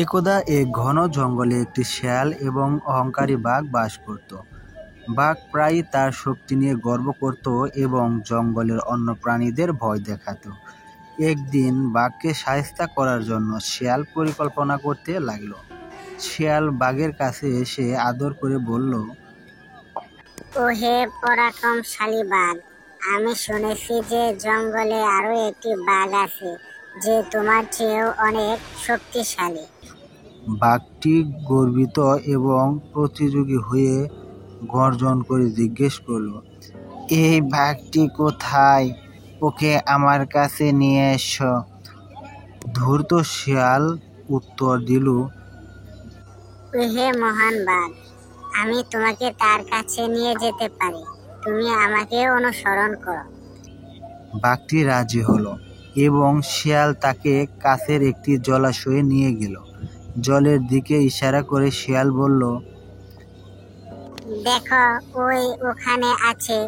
একদা এক ঘন জঙ্গলে একটি শেয়াল এবং অহংকারী বাঘ বাস করত। বাঘ প্রায়ই তার শক্তি নিয়ে গর্ব করত এবং জঙ্গলের অন্য প্রাণীদের ভয় দেখাতো। একদিন বাঘকে শায়েস্তা করার জন্য শেয়াল পরিকল্পনা করতে লাগলো। শেয়াল বাঘের কাছে এসে আদর করে বলল, ওহে পরাক্রমশালী বাঘ, আমি শুনেছি যে জঙ্গলে আরো একটি বাঘ আছে যে তোমার চেয়েও অনেক শক্তিশালী। বাঘটি গর্বিত এবং প্রতিযোগী হয়ে গর্জন করে জিজ্ঞেস করলো, এই বাঘটি কোথায়? ওকে আমার কাছে নিয়ে এসো। ধূর্ত শিয়াল উত্তর দিল, ওহে মহান বাঘ, আমি তোমাকে তার কাছে নিয়ে যেতে পারি, তুমি আমাকে অনুসরণ করো। বাঘটি রাজি হলো এবং শিয়াল তাকে কাছের একটি জলাশয়ে নিয়ে গেল। জলের দিকে ইশারা করে শিয়াল বলল, দেখো, ওই ওখানে আছে,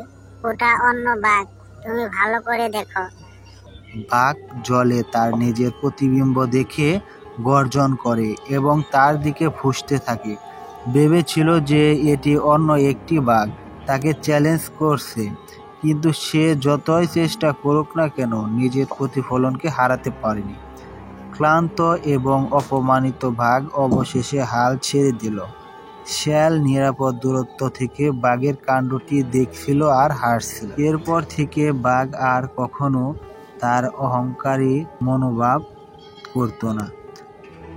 ওটা অন্য বাঘ, তুমি ভালো করে দেখো। বাঘ জলে তার নিজের প্রতিবিম্ব দেখে গর্জন করে এবং তার দিকে ফুঁসতে থাকে। ভেবেছিল যে এটি অন্য একটি বাঘ তাকে চ্যালেঞ্জ করছে, কিন্তু সে যতই চেষ্টা করুক না কেন নিজের প্রতিফলনকে হারাতে পারেনি। ক্লান্ত এবং অপমানিত বাঘ অবশেষে হাল ছেড়ে দিল। শেয়াল নিরাপদ দূরত্ব থেকে বাঘের কাণ্ডটি দেখছিল আর হাসছিল। এরপর থেকে বাঘ আর কখনো তার অহংকারী মনোভাব করত না।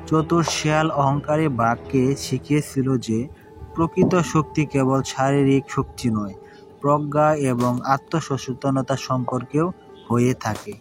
চতুর শেয়াল অহংকারী বাঘকে শিখিয়েছিল যে প্রকৃত শক্তি কেবল শারীরিক শক্তি নয়, প্রজ্ঞা এবং আত্মসচেতনতা সম্পর্কেও হয়ে থাকে।